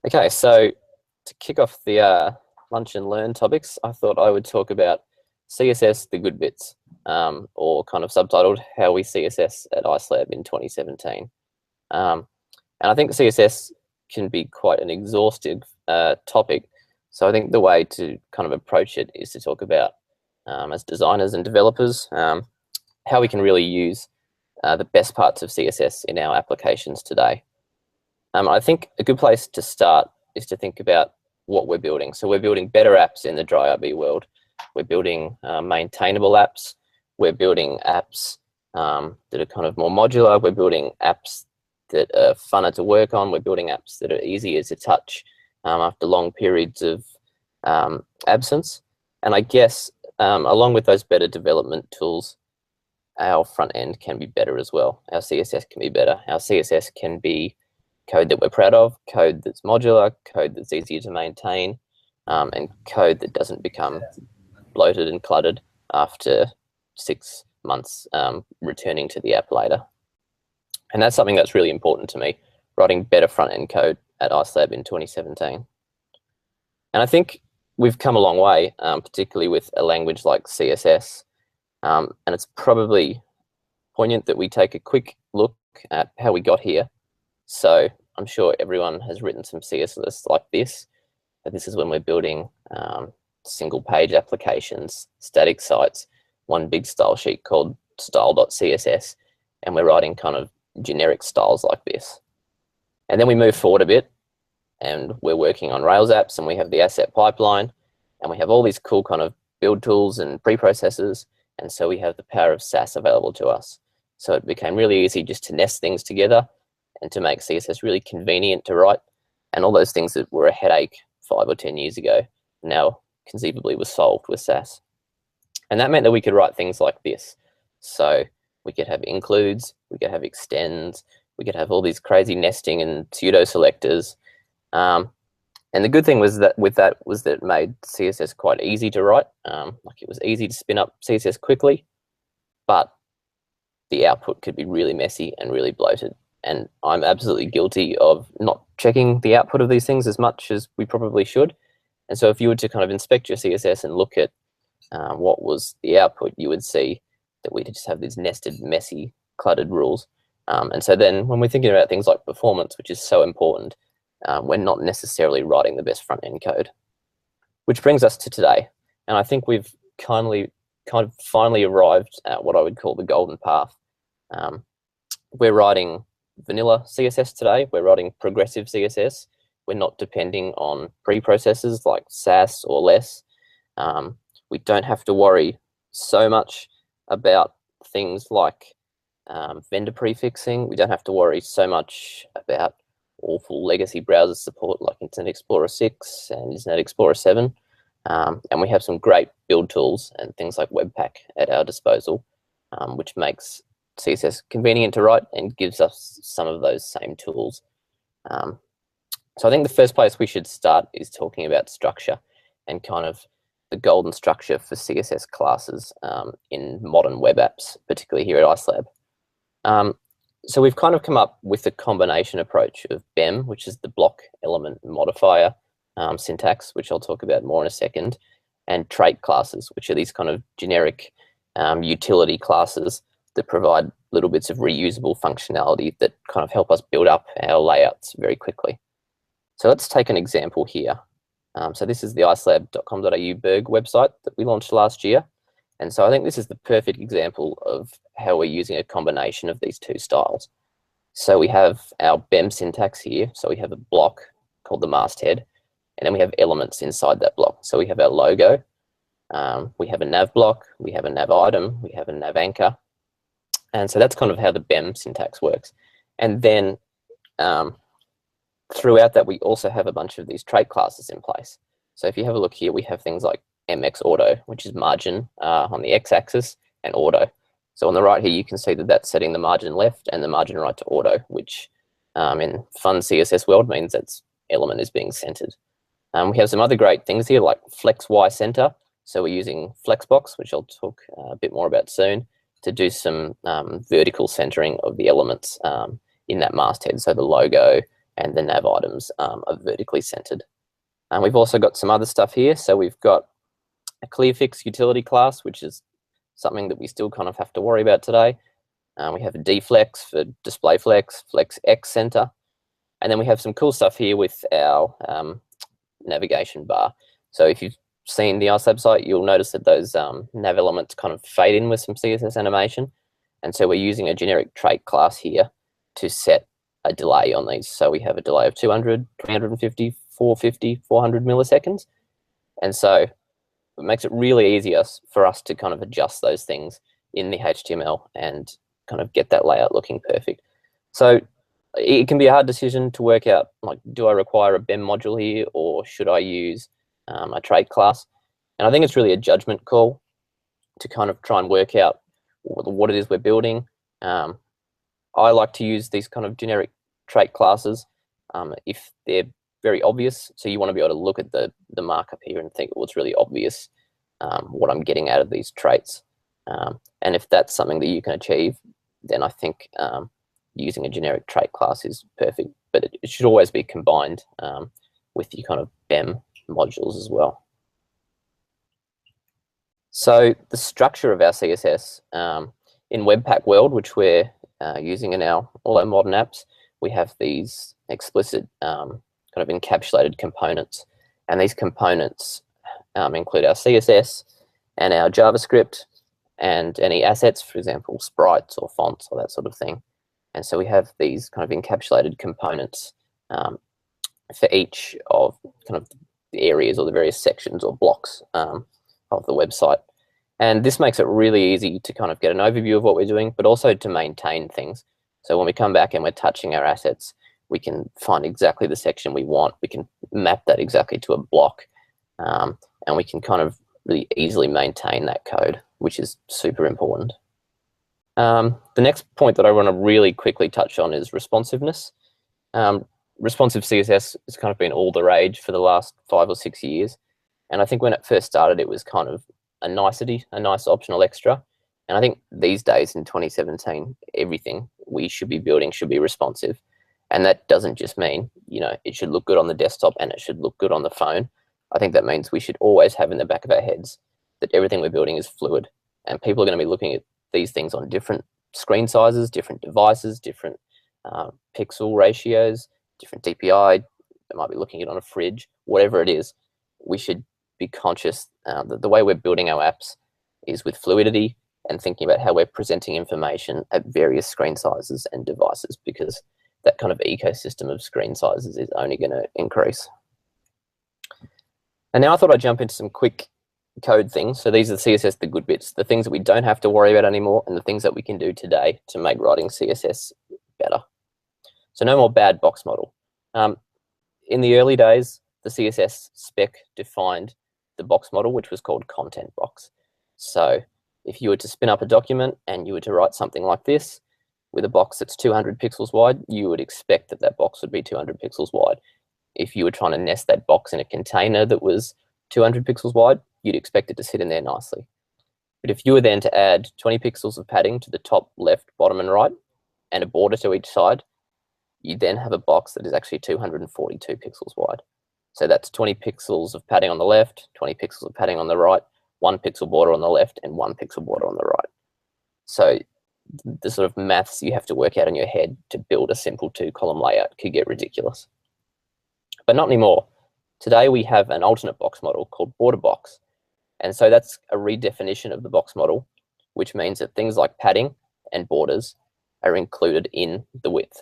Okay, so to kick off the lunch and learn topics, I thought I would talk about CSS, the good bits, or kind of subtitled How We CSS at Icelab in 2017. And I think CSS can be quite an exhaustive topic. So I think the way to kind of approach it is to talk about, as designers and developers, how we can really use the best parts of CSS in our applications today. I think a good place to start is to think about what we're building. So we're building better apps in the dry RB world. We're building maintainable apps. We're building apps that are kind of more modular. We're building apps that are funner to work on. We're building apps that are easier to touch after long periods of absence. And I guess along with those better development tools, our front end can be better as well. Our CSS can be better. Our CSS can be code that we're proud of, code that's modular, code that's easier to maintain, and code that doesn't become bloated and cluttered after 6 months returning to the app later. And that's something that's really important to me, writing better front-end code at Icelab in 2017. And I think we've come a long way, particularly with a language like CSS. And it's probably poignant that we take a quick look at how we got here. So I'm sure everyone has written some CSS like this, but this is when we're building single page applications, static sites, one big style sheet called style.css, and we're writing kind of generic styles like this. And then we move forward a bit and we're working on Rails apps, and we have the asset pipeline, and we have all these cool kind of build tools and preprocessors, and so we have the power of Sass available to us. So it became really easy just to nest things together and to make CSS really convenient to write, and all those things that were a headache 5 or 10 years ago now conceivably was solved with Sass. And that meant that we could write things like this. So we could have includes, we could have extends, we could have all these crazy nesting and pseudo selectors. And the good thing was that it made CSS quite easy to write. Like it was easy to spin up CSS quickly, but the output could be really messy and really bloated. And I'm absolutely guilty of not checking the output of these things as much as we probably should. And so if you were to kind of inspect your CSS and look at what was the output, you would see that we just have these nested, messy, cluttered rules. And so then when we're thinking about things like performance, which is so important, we're not necessarily writing the best front-end code. Which brings us to today. And I think we've kind of finally arrived at what I would call the golden path. We're writing vanilla CSS today. We're writing progressive CSS. We're not depending on preprocessors like Sass or less. We don't have to worry so much about things like vendor prefixing. We don't have to worry so much about awful legacy browser support like Internet Explorer 6 and Internet Explorer 7. And we have some great build tools and things like Webpack at our disposal, which makes CSS convenient to write and gives us some of those same tools. So I think the first place we should start is talking about structure and kind of the golden structure for CSS classes in modern web apps, particularly here at Icelab. So we've kind of come up with a combination approach of BEM, which is the block element modifier syntax, which I'll talk about more in a second, and trait classes, which are these kind of generic utility classes that provide little bits of reusable functionality that kind of help us build up our layouts very quickly. So let's take an example here. So this is the icelab.com.au Berg website that we launched last year. And so I think this is the perfect example of how we're using a combination of these two styles. So we have our BEM syntax here. So we have a block called the masthead, and then we have elements inside that block. So we have our logo, we have a nav block, we have a nav item, we have a nav anchor. And so that's kind of how the BEM syntax works. And then throughout that, we also have a bunch of these trait classes in place. So if you have a look here, we have things like MX auto, which is margin on the x-axis, and auto. So on the right here, you can see that that's setting the margin left and the margin right to auto, which in fun CSS world means that element is being centered. We have some other great things here like flex Y center. So we're using Flexbox, which I'll talk a bit more about soon, to do some vertical centering of the elements in that masthead. So the logo and the nav items are vertically centered. And we've also got some other stuff here. So we've got a clearfix utility class, which is something that we still kind of have to worry about today. We have a deflex for display flex, flex X center, and then we have some cool stuff here with our navigation bar. So if you've seen the Icelab site, you'll notice that those nav elements kind of fade in with some CSS animation. And so we're using a generic trait class here to set a delay on these. So we have a delay of 200, 350, 450, 400 milliseconds. And so it makes it really easier for us to kind of adjust those things in the HTML and kind of get that layout looking perfect. So it can be a hard decision to work out, like, do I require a BEM module here, or should I use a trait class? And I think it's really a judgment call to kind of try and work out what it is we're building. I like to use these kind of generic trait classes if they're very obvious. So you want to be able to look at the markup here and think, well, it's really obvious what I'm getting out of these traits. And if that's something that you can achieve, then I think using a generic trait class is perfect. But it should always be combined with your kind of BEM modules as well. So the structure of our CSS in Webpack World, which we're using in all our modern apps, we have these explicit kind of encapsulated components, and these components include our CSS and our JavaScript and any assets, for example, sprites or fonts or that sort of thing. And so we have these kind of encapsulated components for each of kind of the areas or the various sections or blocks of the website. And this makes it really easy to kind of get an overview of what we're doing, but also to maintain things. So when we come back and we're touching our assets, we can find exactly the section we want. We can map that exactly to a block, and we can kind of really easily maintain that code, which is super important. The next point that I want to really quickly touch on is responsiveness. Responsive CSS has kind of been all the rage for the last 5 or 6 years. And I think when it first started, it was kind of a nicety, a nice optional extra. And I think these days in 2017, everything we should be building should be responsive. And that doesn't just mean, you know, it should look good on the desktop and it should look good on the phone. I think that means we should always have in the back of our heads that everything we're building is fluid. And people are going to be looking at these things on different screen sizes, different devices, different pixel ratios, different DPI. They might be looking at it on a fridge, whatever it is. We should be conscious that the way we're building our apps is with fluidity and thinking about how we're presenting information at various screen sizes and devices, because that kind of ecosystem of screen sizes is only going to increase. And now I thought I'd jump into some quick code things. So these are the CSS, the good bits, the things that we don't have to worry about anymore, and the things that we can do today to make writing CSS better. So no more bad box model. In the early days, the CSS spec defined the box model, which was called content box. So if you were to spin up a document and you were to write something like this with a box that's 200 pixels wide, you would expect that that box would be 200 pixels wide. If you were trying to nest that box in a container that was 200 pixels wide, you'd expect it to sit in there nicely. But if you were then to add 20 pixels of padding to the top, left, bottom, and right, and a border to each side, you then have a box that is actually 242 pixels wide. So that's 20 pixels of padding on the left, 20 pixels of padding on the right, 1 pixel border on the left, and 1 pixel border on the right. So the sort of maths you have to work out in your head to build a simple 2-column layout could get ridiculous. But not anymore. Today we have an alternate box model called border box. And so that's a redefinition of the box model, which means that things like padding and borders are included in the width.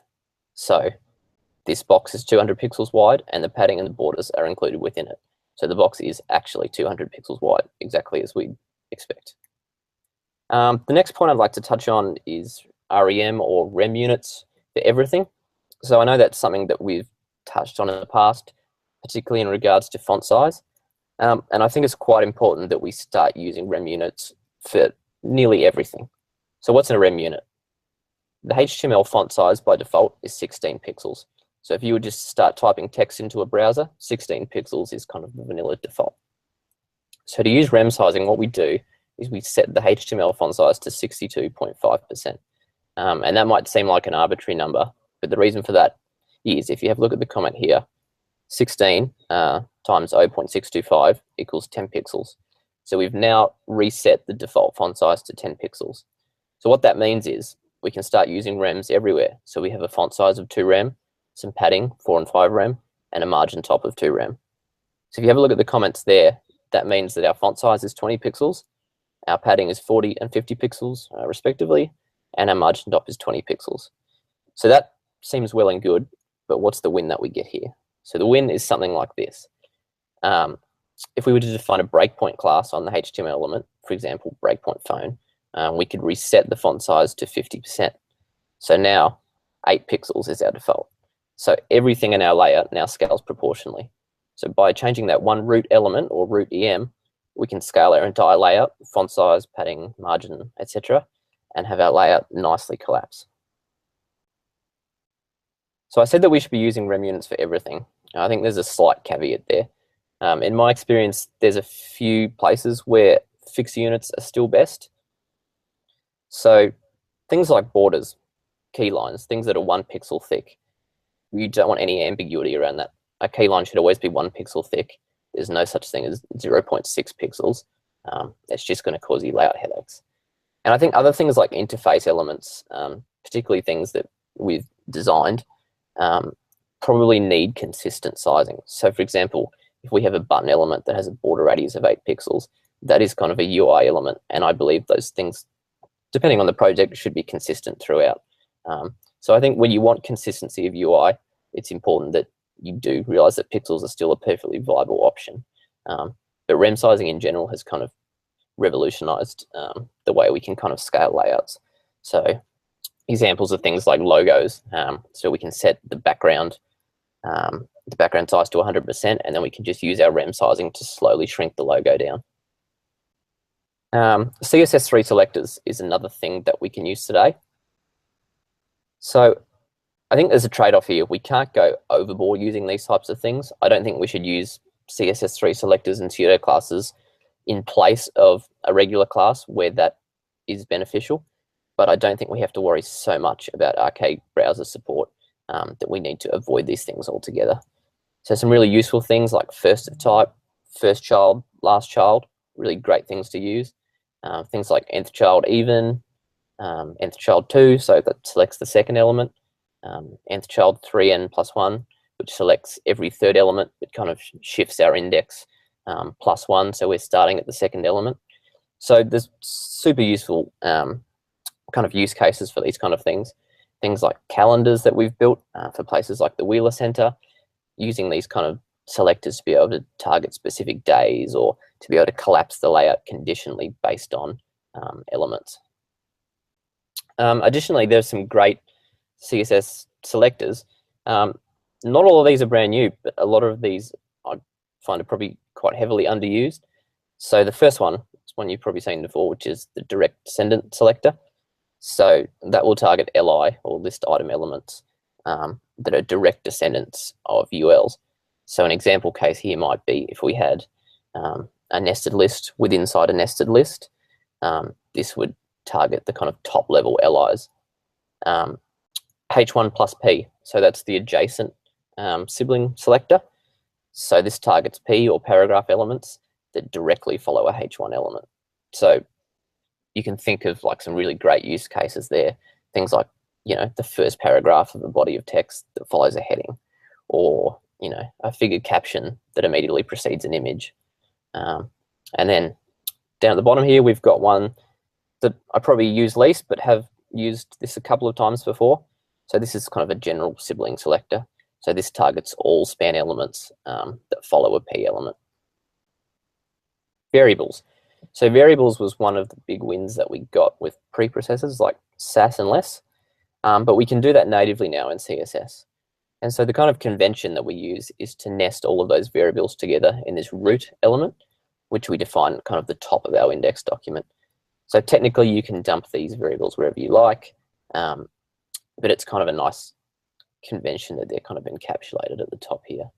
So this box is 200 pixels wide and the padding and the borders are included within it. So the box is actually 200 pixels wide, exactly as we'd expect. The next point I'd like to touch on is REM or REM units for everything. So I know that's something that we've touched on in the past, particularly in regards to font size. And I think it's quite important that we start using REM units for nearly everything. So what's in a REM unit? The HTML font size by default is 16 pixels. So if you would just start typing text into a browser, 16 pixels is kind of the vanilla default. So to use REM sizing, what we do is we set the HTML font size to 62.5%. And that might seem like an arbitrary number, but the reason for that is, if you have a look at the comment here, 16 times 0.625 equals 10 pixels. So we've now reset the default font size to 10 pixels. So what that means is we can start using rems everywhere. So we have a font size of 2 rem, some padding, 4 and 5 rem, and a margin top of 2 rem. So if you have a look at the comments there, that means that our font size is 20 pixels, our padding is 40 and 50 pixels respectively, and our margin top is 20 pixels. So that seems well and good, but what's the win that we get here? So the win is something like this. If we were to define a breakpoint class on the HTML element, for example, breakpoint phone, we could reset the font size to 50%. So now 8 pixels is our default. So everything in our layout now scales proportionally. So by changing that one root element or root EM, we can scale our entire layout, font size, padding, margin, etc., and have our layout nicely collapse. So I said that we should be using rem units for everything. I think there's a slight caveat there. In my experience, there's a few places where fixed units are still best. So things like borders, keylines, things that are 1 pixel thick, you don't want any ambiguity around that. A keyline should always be 1 pixel thick. There's no such thing as 0.6 pixels. That's just going to cause you layout headaches. And I think other things like interface elements, particularly things that we've designed, probably need consistent sizing. So for example, if we have a button element that has a border radius of 8 pixels, that is kind of a UI element. And I believe those things, depending on the project, should be consistent throughout. So I think when you want consistency of UI, it's important that you do realize that pixels are still a perfectly viable option. But rem sizing in general has kind of revolutionized the way we can kind of scale layouts. So examples of things like logos. So we can set the background size to 100%, and then we can just use our rem sizing to slowly shrink the logo down. CSS3 selectors is another thing that we can use today. So I think there's a trade-off here. We can't go overboard using these types of things. I don't think we should use CSS3 selectors and pseudo classes in place of a regular class where that is beneficial. But I don't think we have to worry so much about archaic browser support that we need to avoid these things altogether. So some really useful things like first of type, first child, last child, really great things to use. Things like nth child even, nth child 2, so that selects the second element. Nth child 3n plus 1, which selects every third element. It kind of shifts our index plus 1, so we're starting at the second element. So there's super useful kind of use cases for these kind of things. Things like calendars that we've built for places like the Wheeler Center, using these kind of selectors to be able to target specific days or to be able to collapse the layout conditionally based on elements. Additionally, there's some great CSS selectors. Not all of these are brand new, but a lot of these I find are probably quite heavily underused. So the first one is one you've probably seen before, which is the direct descendant selector. So that will target LI or list item elements that are direct descendants of ULs. So an example case here might be if we had a nested list within inside a nested list, this would target the kind of top level LIs. H1 plus P, so that's the adjacent sibling selector. So this targets P or paragraph elements that directly follow a H1 element. So you can think of like some really great use cases there. Things like, you know, the first paragraph of a body of text that follows a heading, or, you know, a figured caption that immediately precedes an image. And then down at the bottom here, we've got one that I probably use least, but have used this a couple of times before. So this is kind of a general sibling selector. So this targets all span elements that follow a P element. Variables. So variables was one of the big wins that we got with preprocessors like Sass and Less, but we can do that natively now in CSS. And so the kind of convention that we use is to nest all of those variables together in this root element, which we define at kind of the top of our index document. So technically you can dump these variables wherever you like, but it's kind of a nice convention that they're kind of encapsulated at the top here.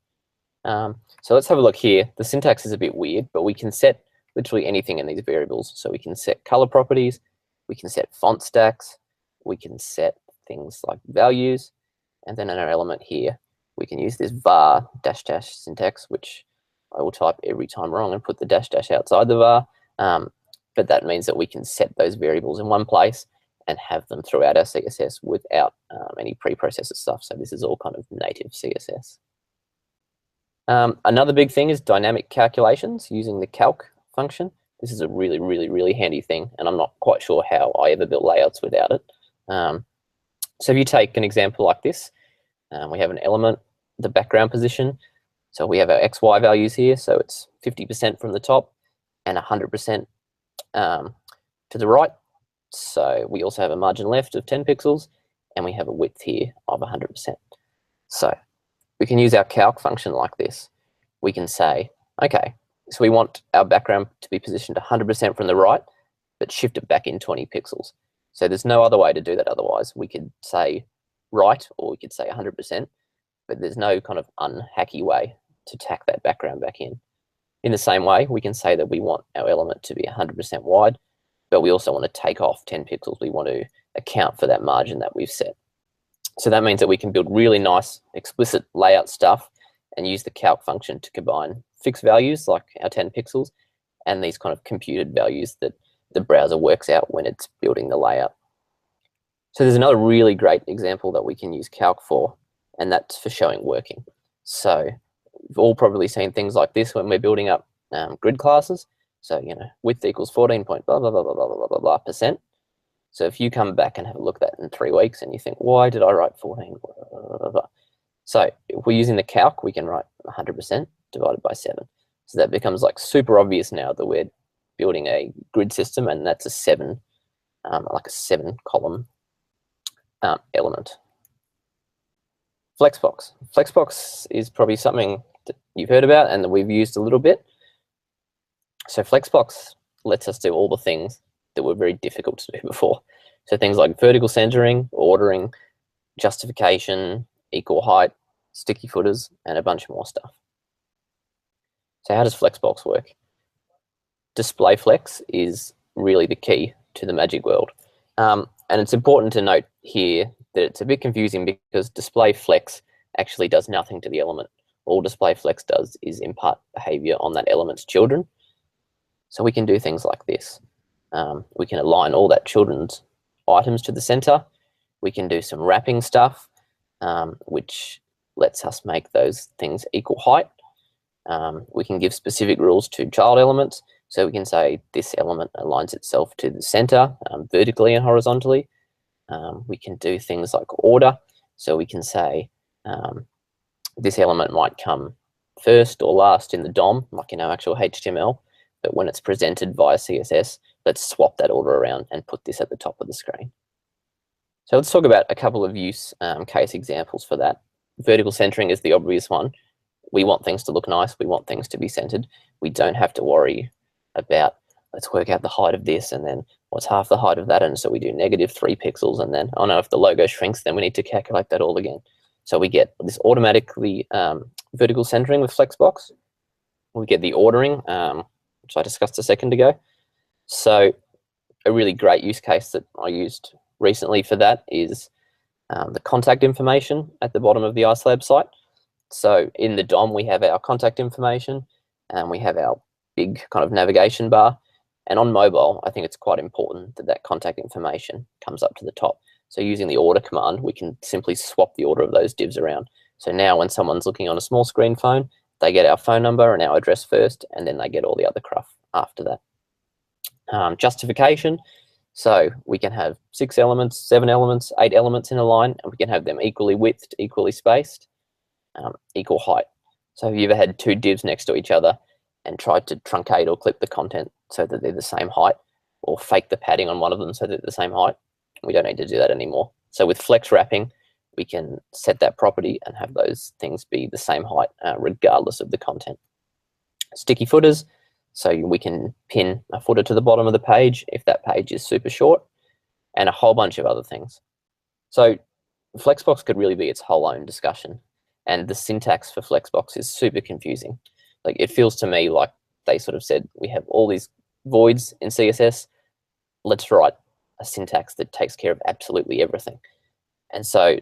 So let's have a look here. The syntax is a bit weird, but we can set literally anything in these variables. So we can set color properties, we can set font stacks, we can set things like values, And then in our element here, we can use this var dash dash syntax, which I will type every time wrong and put the dash dash outside the var. But that means that we can set those variables in one place and have them throughout our CSS without any preprocessor stuff. So this is all kind of native CSS. Another big thing is dynamic calculations using the calc function. This is a really, really, really handy thing, and I'm not quite sure how I ever built layouts without it. So if you take an example like this, we have an element, the background position. So we have our XY values here. So it's 50% from the top and 100% to the right. So we also have a margin left of 10 pixels, and we have a width here of 100%. So we can use our calc function like this. We can say, okay, so we want our background to be positioned 100% from the right, but shift it back in 20 pixels. So there's no other way to do that otherwise. We could say right, or we could say 100%, but there's no kind of unhacky way to tack that background back in. In the same way, we can say that we want our element to be 100% wide, but we also want to take off 10 pixels. We want to account for that margin that we've set. So that means that we can build really nice explicit layout stuff and use the calc function to combine fixed values like our 10 pixels and these kind of computed values that the browser works out when it's building the layout. So there's another really great example that we can use calc for, and that's for showing working. So we've all probably seen things like this when we're building up grid classes. So, you know, width equals 14 point blah, blah, blah, blah, blah, blah, blah, blah percent. So if you come back and have a look at that in 3 weeks and you think, why did I write 14? Blah, blah, blah, blah. So if we're using the calc, we can write 100% divided by 7. So that becomes like super obvious now that we're building a grid system, and that's a 7, like a 7 column element. Flexbox. Flexbox is probably something that you've heard about and that we've used a little bit. So Flexbox lets us do all the things that were very difficult to do before. So things like vertical centering, ordering, justification, equal height, sticky footers, and a bunch more stuff. So how does Flexbox work? Display flex is really the key to the magic world. And it's important to note here that it's a bit confusing because display flex actually does nothing to the element. All display flex does is impart behavior on that element's children. So we can do things like this. We can align all that children's items to the center. We can do some wrapping stuff, which lets us make those things equal height. We can give specific rules to child elements. So we can say this element aligns itself to the center vertically and horizontally. We can do things like order. So we can say this element might come first or last in the DOM, like in our actual HTML, but when it's presented via CSS, let's swap that order around and put this at the top of the screen. So let's talk about a couple of use case examples for that. Vertical centering is the obvious one. We want things to look nice. We want things to be centered. We don't have to worry about, let's work out the height of this and then what's half the height of that. And so we do -3 pixels and then, oh no, if the logo shrinks, then we need to calculate that all again. So we get this automatically vertical centering with Flexbox. We get the ordering, which I discussed a second ago. So a really great use case that I used recently for that is the contact information at the bottom of the Icelab site. So in the DOM, we have our contact information and we have our big kind of navigation bar. And on mobile, I think it's quite important that that contact information comes up to the top. So using the order command, we can simply swap the order of those divs around. So now when someone's looking on a small screen phone, they get our phone number and our address first, and then they get all the other cruff after that. Justification. So we can have 6 elements, 7 elements, 8 elements in a line, and we can have them equally widthed, equally spaced, equal height. So have you ever had 2 divs next to each other and tried to truncate or clip the content so that they're the same height, or fake the padding on one of them so that they're the same height? We don't need to do that anymore. So with flex wrapping, we can set that property and have those things be the same height regardless of the content. Sticky footers. So we can pin a footer to the bottom of the page if that page is super short, and a whole bunch of other things. So Flexbox could really be its whole own discussion, and the syntax for Flexbox is super confusing. Like, it feels to me like they sort of said, we have all these voids in CSS, let's write a syntax that takes care of absolutely everything. And so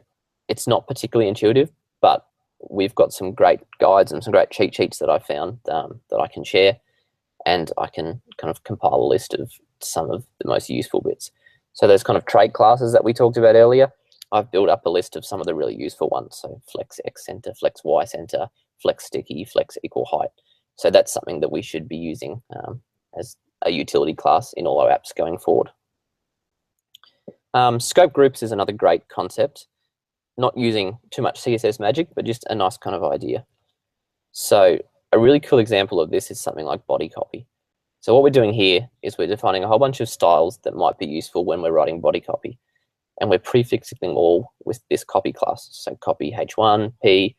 It's not particularly intuitive, but we've got some great guides and some great cheat sheets that I found that I can share, and I can kind of compile a list of some of the most useful bits. So those kind of trait classes that we talked about earlier, I've built up a list of some of the really useful ones. So flex X center, flex Y center, flex sticky, flex equal height. So that's something that we should be using as a utility class in all our apps going forward. Scope groups is another great concept. Not using too much CSS magic, but just a nice kind of idea. So a really cool example of this is something like body copy. So what we're doing here is we're defining a whole bunch of styles that might be useful when we're writing body copy. And we're prefixing them all with this copy class. So copy H1, P,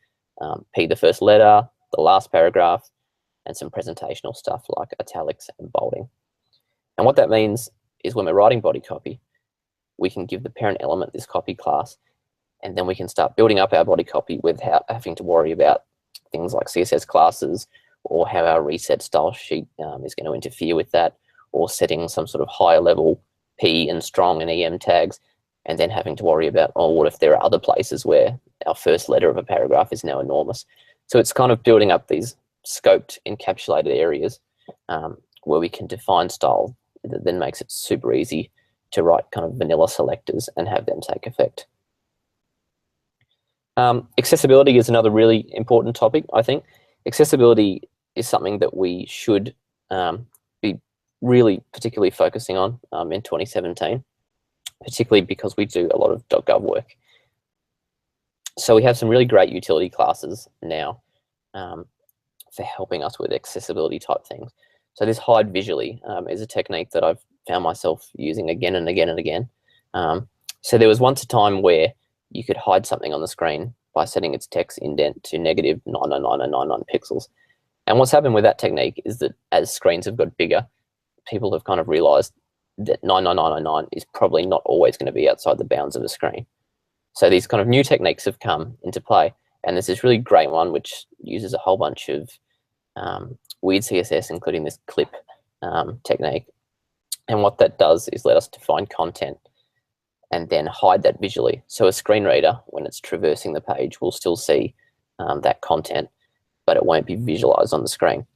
P the first letter, the last paragraph, and some presentational stuff like italics and bolding. And what that means is when we're writing body copy, we can give the parent element this copy class, and then we can start building up our body copy without having to worry about things like CSS classes, or how our reset style sheet is going to interfere with that, or setting some sort of higher level P and strong and EM tags, and then having to worry about, oh, what if there are other places where our first letter of a paragraph is now enormous. So it's kind of building up these scoped encapsulated areas where we can define style that then makes it super easy to write kind of vanilla selectors and have them take effect. Accessibility is another really important topic, I think. Accessibility is something that we should be really particularly focusing on in 2017, particularly because we do a lot of .gov work. So we have some really great utility classes now for helping us with accessibility type things. So this hide visually is a technique that I've found myself using again and again and again. So there was once a time where you could hide something on the screen by setting its text indent to negative 999.99 pixels. And what's happened with that technique is that as screens have got bigger, people have kind of realized that 99999 is probably not always going to be outside the bounds of a screen. So these kind of new techniques have come into play. And there's this really great one which uses a whole bunch of weird CSS, including this clip technique. And what that does is let us define content and then hide that visually. So a screen reader, when it's traversing the page, will still see that content, but it won't be visualized on the screen.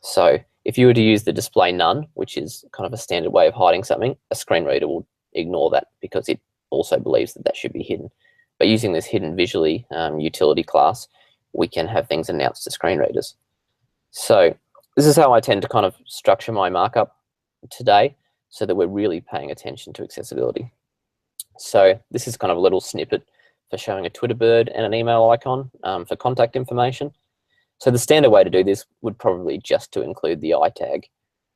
So if you were to use the display none, which is kind of a standard way of hiding something, a screen reader will ignore that because it also believes that that should be hidden. But using this hidden visually utility class, we can have things announced to screen readers. So this is how I tend to kind of structure my markup today, so that we're really paying attention to accessibility. So this is kind of a little snippet for showing a Twitter bird and an email icon for contact information. So the standard way to do this would probably just to include the I tag,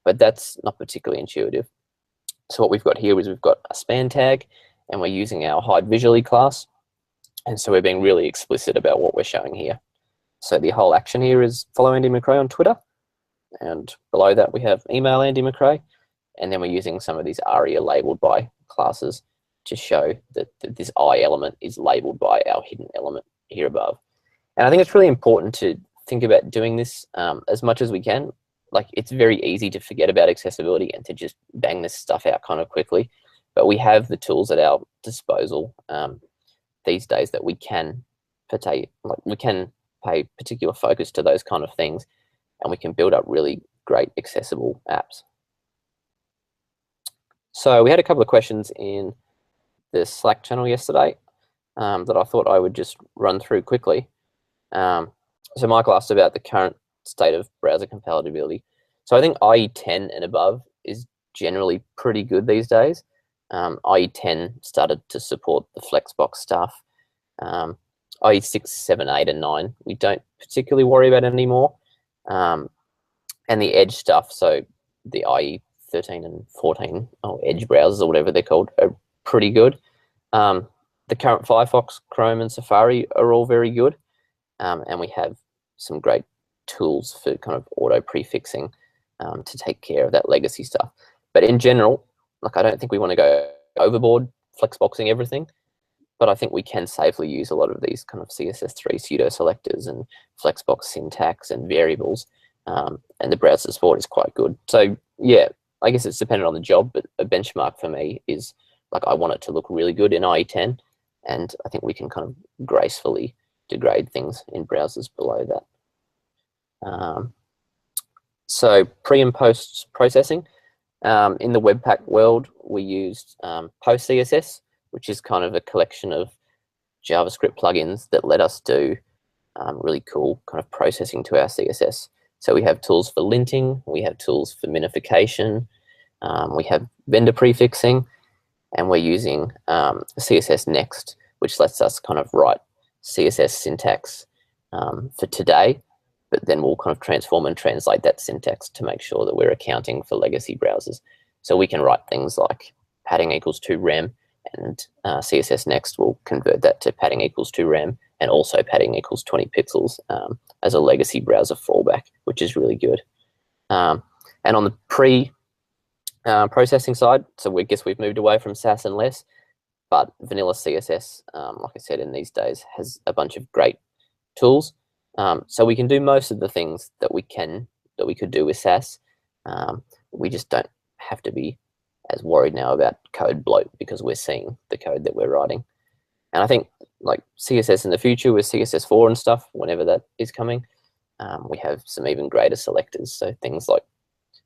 but that's not particularly intuitive. So what we've got here is we've got a span tag, and we're using our hide visually class. And so we're being really explicit about what we're showing here. So the whole action here is follow Andy McRae on Twitter. And below that we have email Andy McRae. And then we're using some of these ARIA labeled by classes to show that this I element is labeled by our hidden element here above. And I think it's really important to think about doing this as much as we can. Like, it's very easy to forget about accessibility and to just bang this stuff out kind of quickly. But we have the tools at our disposal these days that we can pay particular focus to those kind of things, and we can build up really great accessible apps. So we had a couple of questions in the Slack channel yesterday that I thought I would just run through quickly. So Michael asked about the current state of browser compatibility. So I think IE 10 and above is generally pretty good these days. IE 10 started to support the Flexbox stuff. IE 6, 7, 8, and 9, we don't particularly worry about it anymore. And the Edge stuff, so the IE 13 and 14, Edge browsers or whatever they're called, are pretty good. The current Firefox, Chrome, and Safari are all very good. And we have some great tools for kind of auto prefixing to take care of that legacy stuff. But in general, like, I don't think we want to go overboard flexboxing everything, but I think we can safely use a lot of these kind of CSS3 pseudo selectors and flexbox syntax and variables, and the browser support is quite good. So yeah, I guess it's dependent on the job, but a benchmark for me is, like, I want it to look really good in IE 10, and I think we can kind of gracefully degrade things in browsers below that. So pre and post processing. In the Webpack world, we used post CSS, which is kind of a collection of JavaScript plugins that let us do really cool kind of processing to our CSS. So we have tools for linting, we have tools for minification, we have vendor prefixing, and we're using CSS Next, which lets us kind of write CSS syntax for today, but then we'll kind of transform and translate that syntax to make sure that we're accounting for legacy browsers. So we can write things like padding equals 2 rem, and CSS Next will convert that to padding equals 2 rem, and also padding equals 20 pixels as a legacy browser fallback, which is really good. And on the processing side, so we guess we've moved away from Sass and less, but vanilla CSS, like I said, in these days has a bunch of great tools. So we can do most of the things that we could do with Sass. We just don't have to be as worried now about code bloat because we're seeing the code that we're writing. And I think like CSS in the future with CSS4 and stuff, whenever that is coming, we have some even greater selectors. So things like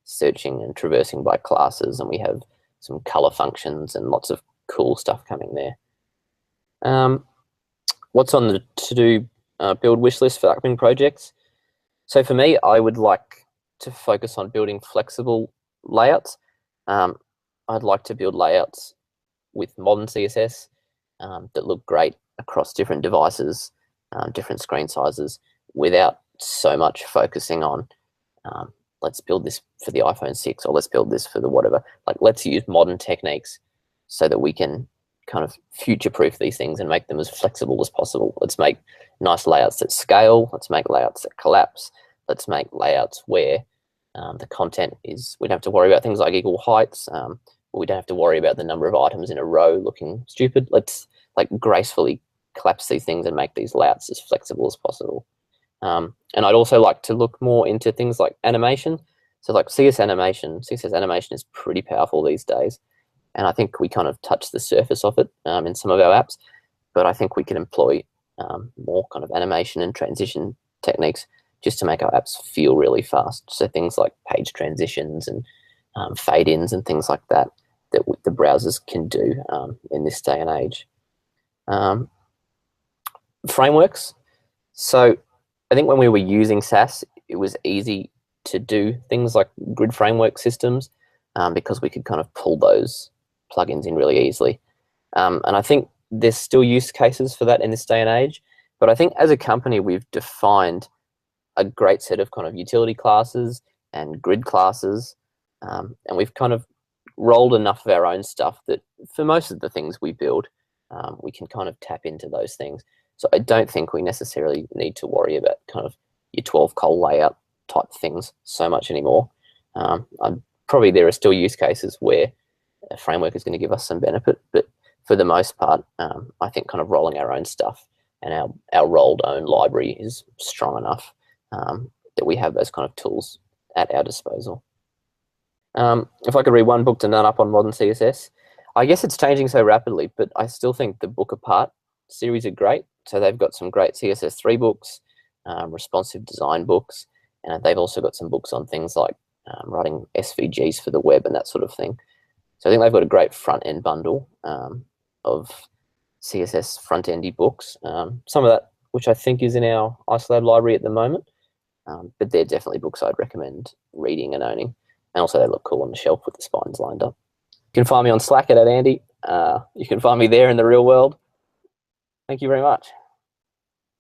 searching and traversing by classes, and we have some color functions and lots of cool stuff coming there. What's on the to-do build wish list for upcoming projects? So for me, I would like to focus on building flexible layouts. I'd like to build layouts with modern CSS that look great across different devices, different screen sizes, without so much focusing on let's build this for the iPhone 6 or let's build this for the whatever. Like, let's use modern techniques so that we can kind of future-proof these things and make them as flexible as possible. Let's make nice layouts that scale. Let's make layouts that collapse. Let's make layouts where the content is, we don't have to worry about things like equal heights. We don't have to worry about the number of items in a row looking stupid. Let's like gracefully collapse these things and make these layouts as flexible as possible. And I'd also like to look more into things like animation. So like CSS animation is pretty powerful these days. And I think we kind of touch the surface of it in some of our apps, but I think we can employ more kind of animation and transition techniques just to make our apps feel really fast. So things like page transitions and fade-ins and things like that the browsers can do in this day and age. Frameworks. So I think when we were using Sass, it was easy to do things like grid framework systems because we could kind of pull those plugins in really easily. And I think there's still use cases for that in this day and age. But I think as a company, we've defined a great set of kind of utility classes and grid classes. And we've kind of rolled enough of our own stuff that for most of the things we build, we can kind of tap into those things. So I don't think we necessarily need to worry about kind of your 12-col layout type things so much anymore. Probably there are still use cases where a framework is going to give us some benefit, but for the most part, I think kind of rolling our own stuff and our rolled own library is strong enough that we have those kind of tools at our disposal. If I could read one book to nut up on modern CSS, I guess it's changing so rapidly, but I still think the Book Apart series are great. So they've got some great CSS3 books, responsive design books, and they've also got some books on things like writing SVGs for the web and that sort of thing. So I think they've got a great front-end bundle of CSS front-endy books. Some of that, which I think is in our Icelab library at the moment, but they're definitely books I'd recommend reading and owning. And also they look cool on the shelf with the spines lined up. You can find me on Slack at Andy. You can find me there in the real world. Thank you very much.